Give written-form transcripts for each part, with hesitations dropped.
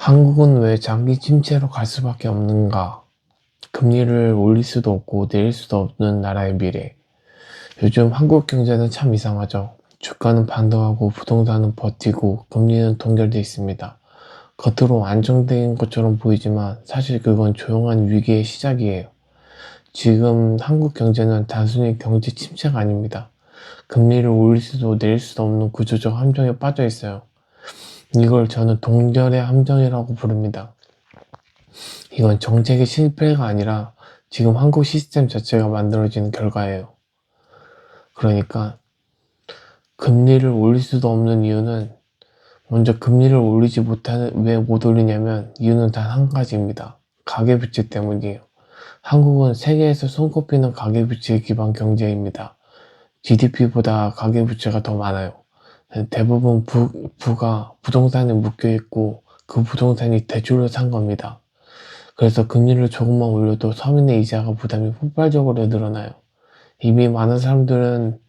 한국은 왜 장기 침체로 갈 수밖에 없는가? 금리를 올릴 수도 없고 내릴 수도 없는 나라의 미래. 요즘 한국 경제는 참 이상하죠. 주가는 반등하고 부동산은 버티고 금리는 동결돼 있습니다. 겉으로 안정된 것처럼 보이지만 사실 그건 조용한 위기의 시작이에요. 지금 한국 경제는 단순히 경제 침체가 아닙니다. 금리를 올릴 수도 내릴 수도 없는 구조적 함정에 빠져 있어요. 이걸 저는 동결의 함정이라고 부릅니다. 이건 정책의 실패가 아니라 지금 한국 시스템 자체가 만들어지는 결과예요. 그러니까 금리를 올릴 수도 없는 이유는, 먼저 금리를 올리지 못하는, 왜 못 올리냐면 이유는 단 한 가지입니다. 가계부채 때문이에요. 한국은 세계에서 손꼽히는 가계부채 기반 경제입니다. GDP보다 가계부채가 더 많아요. 대부분 부가 부동산에 묶여있고 그 부동산이 대출로 산 겁니다. 그래서 금리를 조금만 올려도 서민의 이자가 부담이 폭발적으로 늘어나요. 이미 많은 사람들은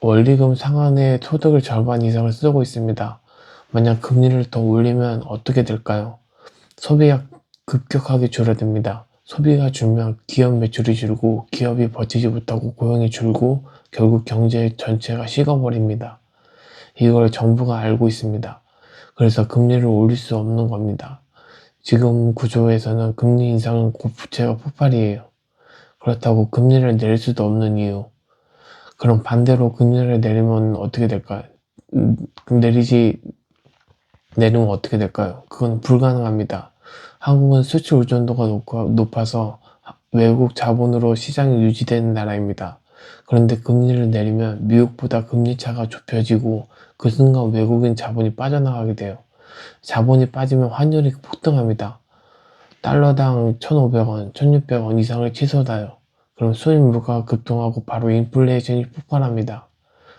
원리금 상환의 소득의 절반 이상을 쓰고 있습니다. 만약 금리를 더 올리면 어떻게 될까요? 소비가 급격하게 줄어듭니다. 소비가 줄면 기업 매출이 줄고 기업이 버티지 못하고 고용이 줄고 결국 경제 전체가 식어버립니다. 이걸 정부가 알고 있습니다. 그래서 금리를 올릴 수 없는 겁니다. 지금 구조에서는 금리 인상은 곧 부채가 폭발이에요. 그렇다고 금리를 내릴 수도 없는 이유. 그럼 반대로 금리를 내리면 어떻게 될까요? 내리면 어떻게 될까요? 그건 불가능합니다. 한국은 수출 의존도가 높아서 외국 자본으로 시장이 유지되는 나라입니다. 그런데 금리를 내리면 미국보다 금리 차가 좁혀지고 그 순간 외국인 자본이 빠져나가게 돼요. 자본이 빠지면 환율이 폭등합니다. 달러당 1,500원, 1,600원 이상을 치솟아요. 그럼 수입 물가가 급등하고 바로 인플레이션이 폭발합니다.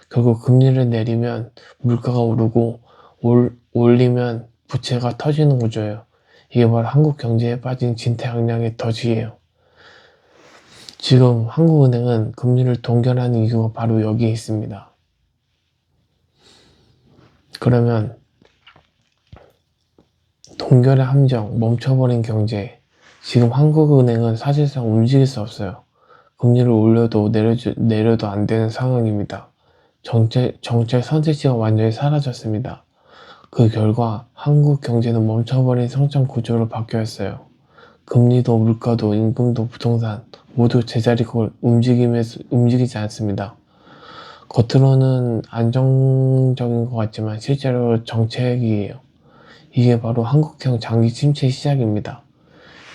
결국 금리를 내리면 물가가 오르고 올리면 부채가 터지는 구조예요. 이게 바로 한국 경제에 빠진 진퇴양난의 덫이에요. 지금 한국은행은 금리를 동결하는 이유가 바로 여기에 있습니다. 그러면 동결의 함정, 멈춰버린 경제. 지금 한국은행은 사실상 움직일 수 없어요. 금리를 올려도 내려도 안 되는 상황입니다. 정책 선택지가 완전히 사라졌습니다. 그 결과 한국 경제는 멈춰버린 성장 구조로 바뀌었어요. 금리도 물가도 임금도 부동산 모두 제자리로 움직이지 않습니다. 겉으로는 안정적인 것 같지만 실제로 정책이에요. 이게 바로 한국형 장기 침체의 시작입니다.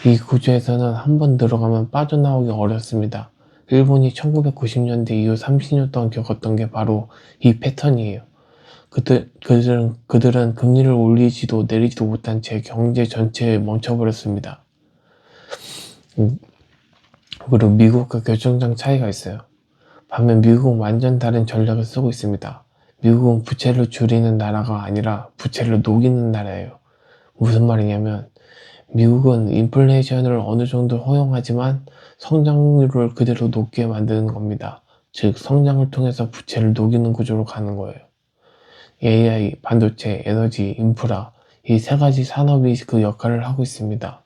이 구조에서는 한번 들어가면 빠져나오기 어렵습니다. 일본이 1990년대 이후 30년 동안 겪었던 게 바로 이 패턴이에요. 그들은 금리를 올리지도 내리지도 못한 채 경제 전체에 멈춰버렸습니다. 그리고 미국과 결정적 차이가 있어요. 반면 미국은 완전 다른 전략을 쓰고 있습니다. 미국은 부채를 줄이는 나라가 아니라 부채를 녹이는 나라예요. 무슨 말이냐면 미국은 인플레이션을 어느 정도 허용하지만 성장률을 그대로 높게 만드는 겁니다. 즉 성장을 통해서 부채를 녹이는 구조로 가는 거예요. AI, 반도체, 에너지, 인프라 이 세 가지 산업이 그 역할을 하고 있습니다.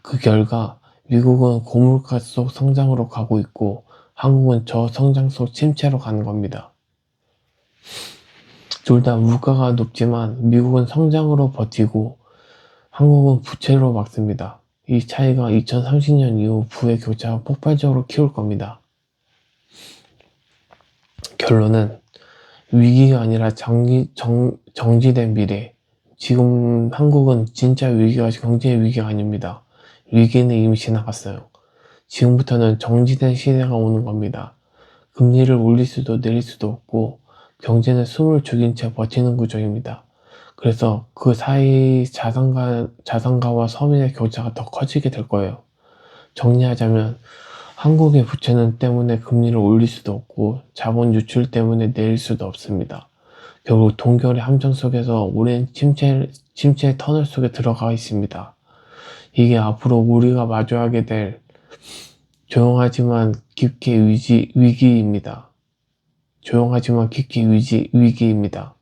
그 결과 미국은 고물가 속 성장으로 가고 있고 한국은 저성장 속 침체로 가는 겁니다. 둘 다 물가가 높지만 미국은 성장으로 버티고 한국은 부채로 막습니다. 이 차이가 2030년 이후 부의 격차가 폭발적으로 키울 겁니다. 결론은 위기가 아니라 정지된 미래. 지금 한국은 진짜 위기가 경제 위기가 아닙니다. 위기는 이미 지나갔어요. 지금부터는 정지된 시대가 오는 겁니다. 금리를 올릴 수도 내릴 수도 없고 경제는 숨을 죽인 채 버티는 구조입니다. 그래서 그 사이 자산가와 서민의 격차가 더 커지게 될 거예요. 정리하자면 한국의 부채는 때문에 금리를 올릴 수도 없고 자본 유출 때문에 내릴 수도 없습니다. 결국 동결의 함정 속에서 오랜 침체의 터널 속에 들어가 있습니다. 이게 앞으로 우리가 마주하게 될 조용하지만 깊게 위기입니다. 조용하지만 깊게 위기입니다.